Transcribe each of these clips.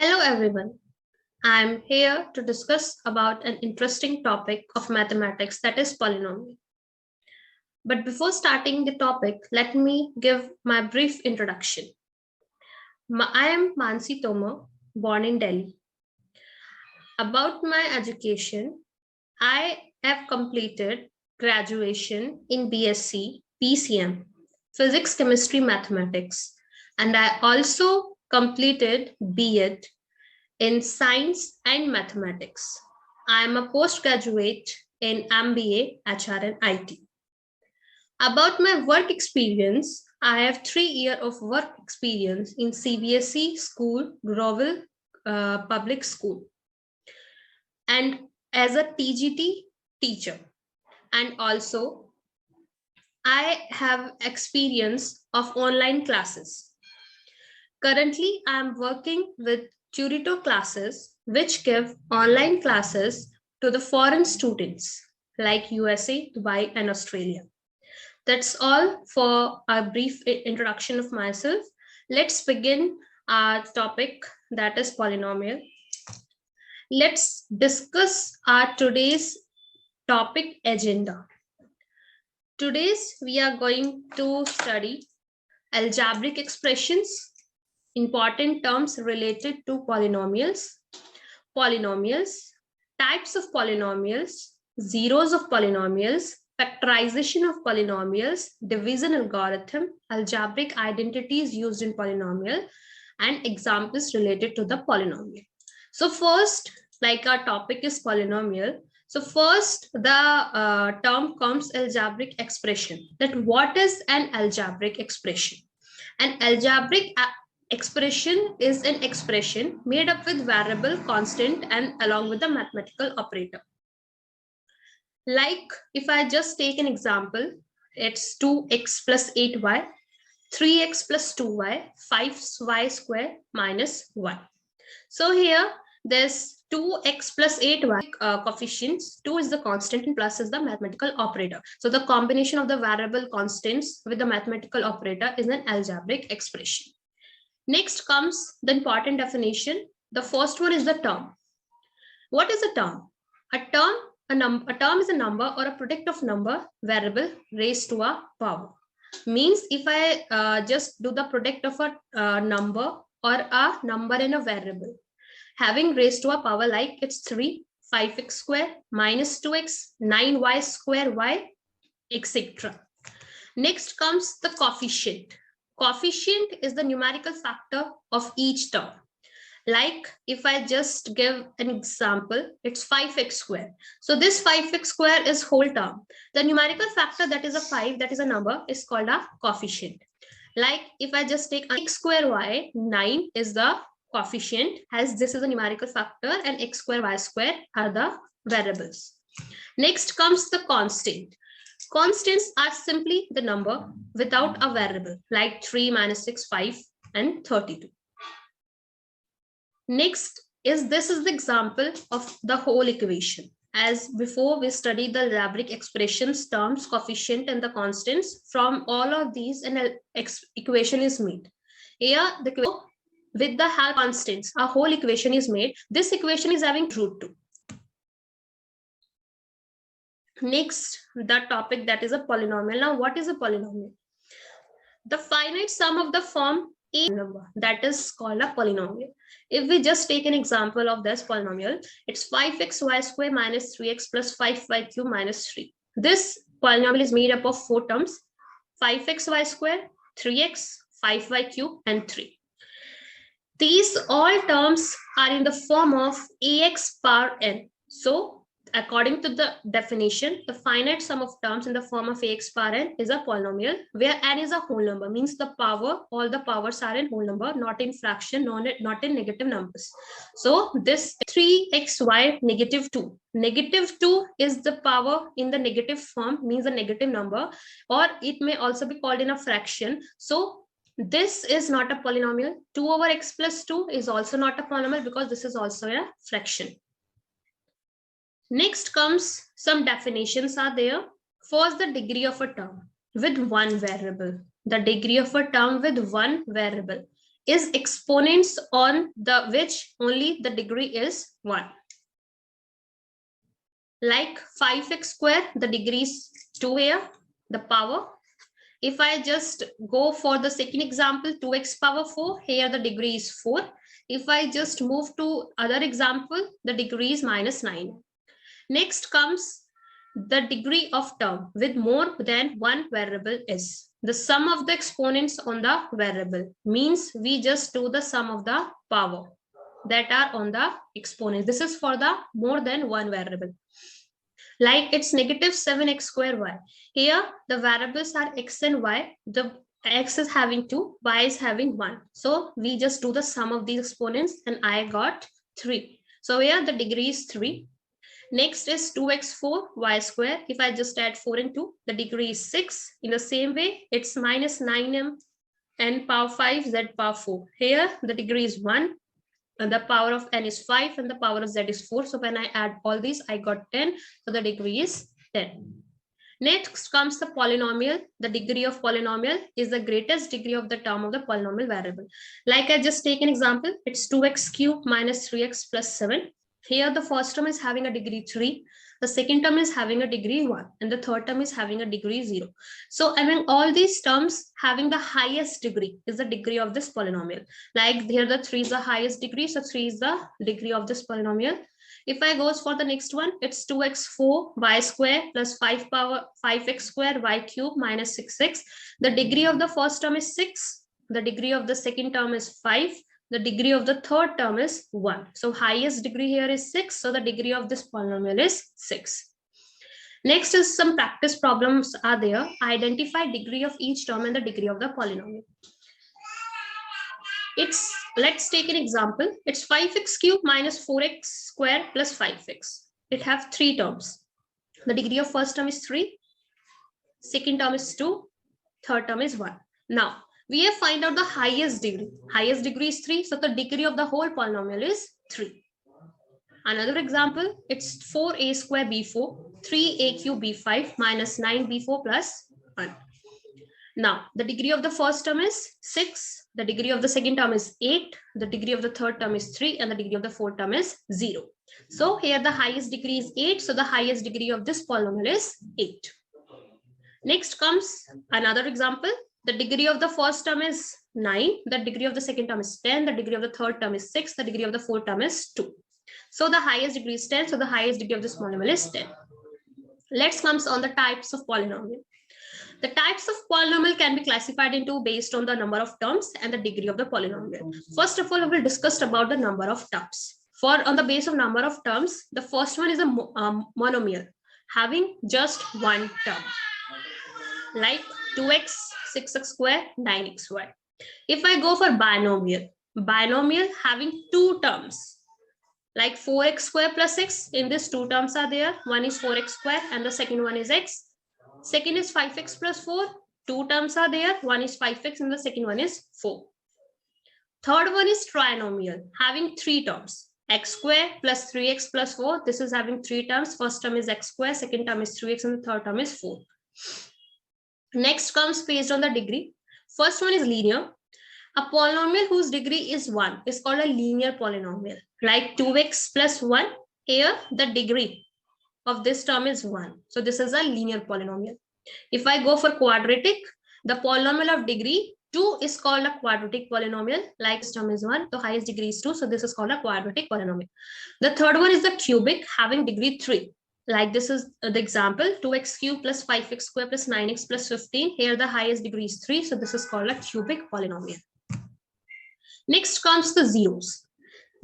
Hello everyone. I'm here to discuss about an interesting topic of mathematics, that is polynomial. But before starting the topic, let me give my brief introduction. I am Mansi Tomar, born in Delhi. About my education, I have completed graduation in BSc PCM, Physics, Chemistry, Mathematics, and I also completed B.Ed in Science and Mathematics. I am a postgraduate in MBA, HR and IT. About my work experience, I have 3 years of work experience in CBSE school, Growell Public School, and as a TGT teacher. And also, I have experience of online classes. Currently, I am working with Turito classes, which give online classes to the foreign students like USA, Dubai, and Australia. That's all for a brief introduction of myself. Let's begin our topic, that is polynomial. Let's discuss our today's topic agenda. Today's we are going to study algebraic expressions, important terms related to polynomials, types of polynomials, zeros of polynomials, factorization of polynomials, division algorithm, algebraic identities used in polynomial, and examples related to the polynomial. So first, like our topic is polynomial, so first the term comes algebraic expression. That what is an algebraic expression? An algebraic expression is an expression made up with variable, constant, and along with the mathematical operator. Like if I just take an example, it's 2x plus 8y, 3x plus 2y, 5y square minus 1. So here there's 2x plus 8y coefficients. 2 is the constant and plus is the mathematical operator. So the combination of the variable constants with the mathematical operator is an algebraic expression. Next comes the important definition. The first one is the term. What is a term? A term is a number or a product of number variable raised to a power. Means if I just do the product of a number or a number in a variable, having raised to a power like it's 3, 5x square minus 2x, 9y square y, etc. Next comes the coefficient. Coefficient is the numerical factor of each term. Like if I just give an example, it's 5x square. So this 5x square is whole term. The numerical factor that is a 5, that is a number, is called a coefficient. Like if I just take x square y, 9 is the coefficient, as this is a numerical factor, and x square y square are the variables. Next comes the constant. Constants are simply the number without a variable, like 3, minus 6, 5, and 32. Next is this is the example of the whole equation. As before, we studied the algebraic expressions, terms, coefficient, and the constants. From all of these, an equation is made. Here, with the help of constants, a whole equation is made. This equation is having root 2. Next, the topic that is a polynomial. Now, what is a polynomial? The finite sum of the form a number, that is called a polynomial. If we just take an example of this polynomial, it's 5xy square minus 3x plus 5y cube minus 3. This polynomial is made up of 4 terms: 5xy square, 3x, 5y cube, and 3. These all terms are in the form of ax power n. So according to the definition, the finite sum of terms in the form of ax power n is a polynomial where n is a whole number, means the power, all the powers are in whole number, not in fraction, not in negative numbers. So this 3xy negative 2. Negative 2 is the power in the negative form, means a negative number, or it may also be called in a fraction. So this is not a polynomial. 2 over x plus 2 is also not a polynomial because this is also a fraction. Next comes some definitions are there. First, the degree of a term with one variable. The degree of a term with one variable. is exponents on the which only the degree is 1. Like 5x square, the degree is 2 here, the power. If I just go for the second example, 2x power 4, here the degree is 4. If I just move to other example, the degree is -9. Next comes the degree of term with more than one variable is. The sum of the exponents on the variable means we just do the sum of the power that are on the exponents. This is for the more than one variable. Like it's -7x square y. Here the variables are x and y. The x is having 2, y is having 1. So we just do the sum of these exponents and I got 3. So here the degree is 3. Next is 2x4 y square. If I just add 4 and 2, the degree is 6. In the same way, it's -9m n power 5 z power 4. Here the degree is 1. And the power of n is 5 and the power of z is 4. So when I add all these, I got 10. So the degree is 10. Next comes the polynomial. The degree of polynomial is the greatest degree of the term of the polynomial variable. Like I just take an example, it's 2x cubed minus 3x plus 7. Here the first term is having a degree 3. The second term is having a degree 1 and the third term is having a degree 0. So among all these terms, having the highest degree is the degree of this polynomial. Like here the 3 is the highest degree, so 3 is the degree of this polynomial. If I goes for the next one, it's 2x4 y square plus 5 power 5x square y cube minus 6x. The degree of the first term is 6. The degree of the second term is 5. The degree of the third term is 1. So highest degree here is 6. So the degree of this polynomial is 6. Next is some practice problems are there. Identify degree of each term and the degree of the polynomial. Let's take an example. It's 5x cubed minus 4x square plus 5x. It have 3 terms. The degree of first term is 3. Second term is 2. Third term is 1. Now, we have find out the highest degree. Highest degree is 3. So the degree of the whole polynomial is 3. Another example, it's 4a square b4, 3a cube b5 minus 9b4 plus 1. Now, the degree of the first term is 6. The degree of the second term is 8. The degree of the third term is 3. And the degree of the fourth term is 0. So here the highest degree is 8. So the highest degree of this polynomial is 8. Next comes another example. The degree of the first term is 9. The degree of the second term is 10. The degree of the third term is 6. The degree of the fourth term is 2. So the highest degree is 10. So the highest degree of this polynomial is 10. Let's come on the types of polynomial. The types of polynomial can be classified into based on the number of terms and the degree of the polynomial. First of all, we will discuss about the number of terms. For on the base of number of terms, the first one is a monomial, having just one term, like 2x, 6x square, 9xy. If I go for binomial having 2 terms, like 4x square plus x, in this 2 terms are there. One is 4x square and the second one is x. Second is 5x plus 4. 2 terms are there. One is 5x and the second one is 4. Third one is trinomial, having 3 terms. X square plus 3x plus 4. This is having 3 terms. First term is x square, second term is 3x, and the third term is 4. Next comes based on the degree. First one is linear. A polynomial whose degree is 1 is called a linear polynomial. Like 2x plus 1. Here the degree of this term is 1. So this is a linear polynomial. If I go for quadratic, the polynomial of degree 2 is called a quadratic polynomial. Like this term is 1, the highest degree is 2. So this is called a quadratic polynomial. The third one is the cubic, having degree 3. Like this is the example, 2x cubed plus 5x square plus 9x plus 15. Here the highest degree is 3. So this is called a cubic polynomial. Next comes the zeros.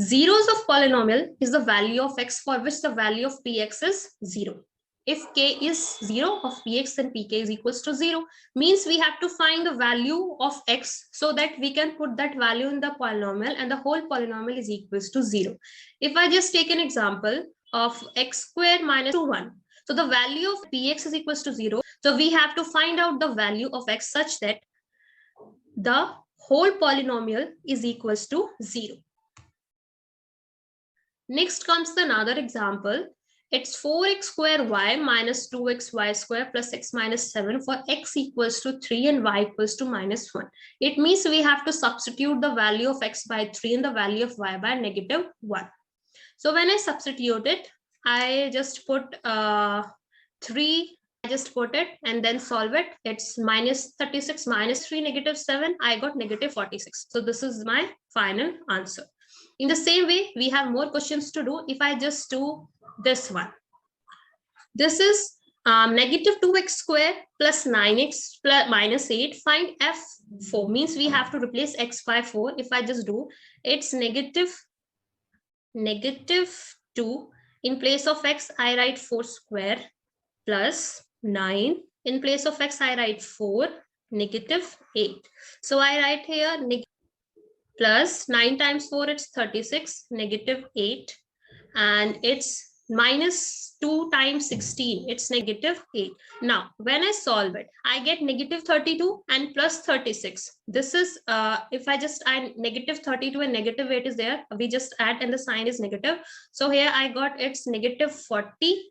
Zeros of polynomial is the value of x for which the value of px is 0. If k is 0 of px, then pk is equals to 0. Means we have to find the value of x so that we can put that value in the polynomial and the whole polynomial is equals to 0. If I just take an example of x squared minus 1. So the value of px is equals to 0. So we have to find out the value of x such that the whole polynomial is equals to 0. Next comes another example. It's 4x square y minus 2x y square plus x minus 7 for x equals to 3 and y equals to minus 1. It means we have to substitute the value of x by 3 and the value of y by negative 1. So when I substitute it, I just put 3, I just put it and then solve it. It's minus 36 minus 3 negative 7. I got negative 46. So this is my final answer. In the same way, we have more questions to do. If I just do this one, this is negative 2x square plus 9x plus minus 8. Find f4, means we have to replace x by 4. If I just do, it's negative 2. In place of x, I write 4 square plus 9. In place of x, I write 4, negative 8. So I write here plus 9 times 4, it's 36, negative 8. And it's minus 2 times 16, it's negative 8. Now, when I solve it, I get negative 32 and plus 36. This is, if I just add negative 32 and negative 8 is there, we just add and the sign is negative. So here I got it's negative 40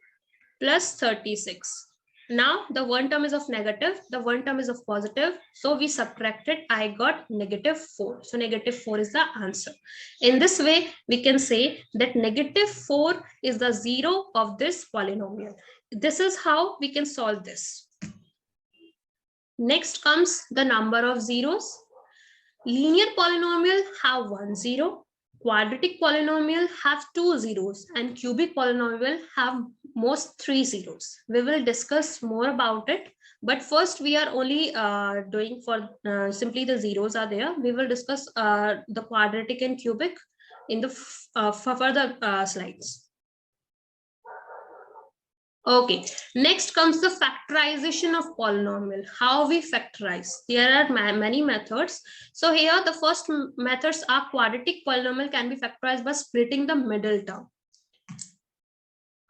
plus 36. Now the one term is of negative, the one term is of positive. So we subtracted, I got negative 4. So negative 4 is the answer. In this way, we can say that negative 4 is the zero of this polynomial. This is how we can solve this. Next comes the number of zeros. Linear polynomial have 1 zero. Quadratic polynomial have 2 zeros and cubic polynomial have most 3 zeros. We will discuss more about it, but first we are only doing for simply the zeros are there. We will discuss the quadratic and cubic in the further slides. Okay, next comes the factorization of polynomial. How we factorize? There are many methods. So here the first methods are quadratic polynomial can be factorized by splitting the middle term.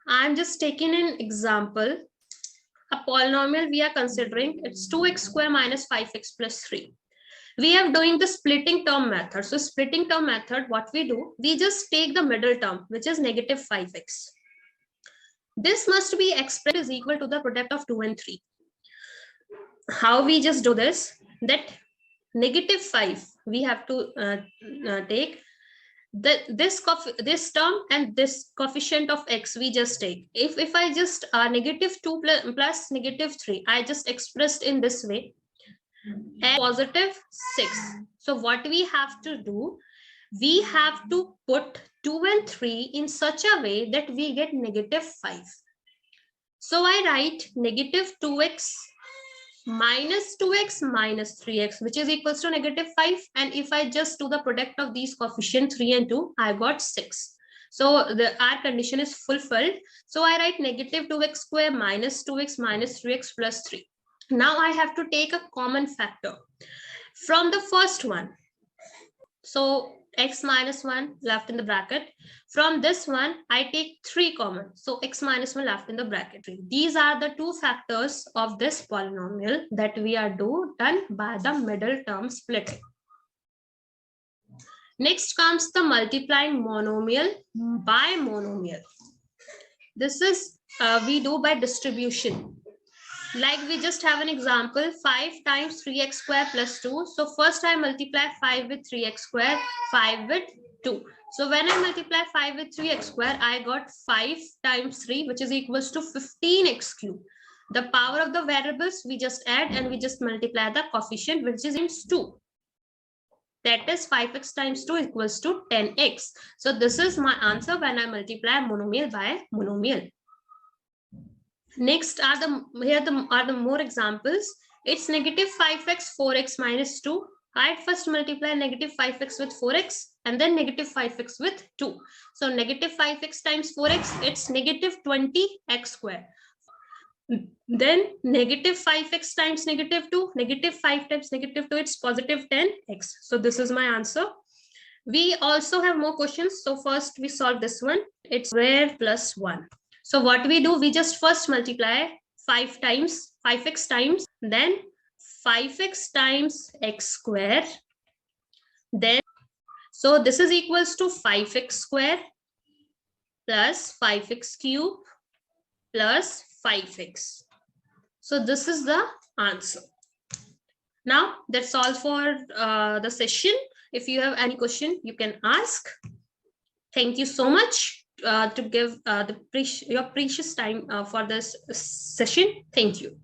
I'm just taking an example. A polynomial we are considering, it's 2x square minus 5x plus 3. We are doing the splitting term method. So splitting term method, what we do, we just take the middle term, which is negative 5x. This must be expressed as equal to the product of 2 and 3. How we just do this? That negative 5, we have to take this term and this coefficient of x we just take. If I just negative 2 plus negative 3, I just expressed in this way, and positive 6. So what we have to do, we have to put 2 and 3 in such a way that we get negative 5. So I write negative 2x minus 2x minus 3x, which is equals to negative 5. And if I just do the product of these coefficients 3 and 2, I got 6. So our condition is fulfilled. So I write negative 2x square minus 2x minus 3x plus 3. Now I have to take a common factor from the first one. So x minus 1 left in the bracket. From this one, I take 3 common. So x minus 1 left in the bracket. These are the two factors of this polynomial that we are done by the middle term splitting. Next comes the multiplying monomial by monomial. This is we do by distribution. Like we just have an example, 5 times 3x square plus 2. So first I multiply 5 with 3x square, 5 with 2. So when I multiply 5 with 3x square, I got 5 times 3, which is equals to 15x cubed. The power of the variables we just add and we just multiply the coefficient, which is times 2. That is 5x times 2 equals to 10x. So this is my answer when I multiply monomial by monomial. Next are the more examples. It's negative 5x 4x minus 2. I first multiply negative 5x with 4x and then negative 5x with 2. So negative 5x times 4x, it's negative 20x square. Then negative 5x times negative 2, negative 5 times negative 2, it's positive 10x. So this is my answer. We also have more questions. So first we solve this one. It's square plus 1. So what we do, we just first multiply 5x times, then 5x times x square. Then, so this is equals to 5x square plus 5x cube plus 5x. So this is the answer. Now that's all for the session. If you have any question, you can ask. Thank you so much to give your precious time for this session. Thank you.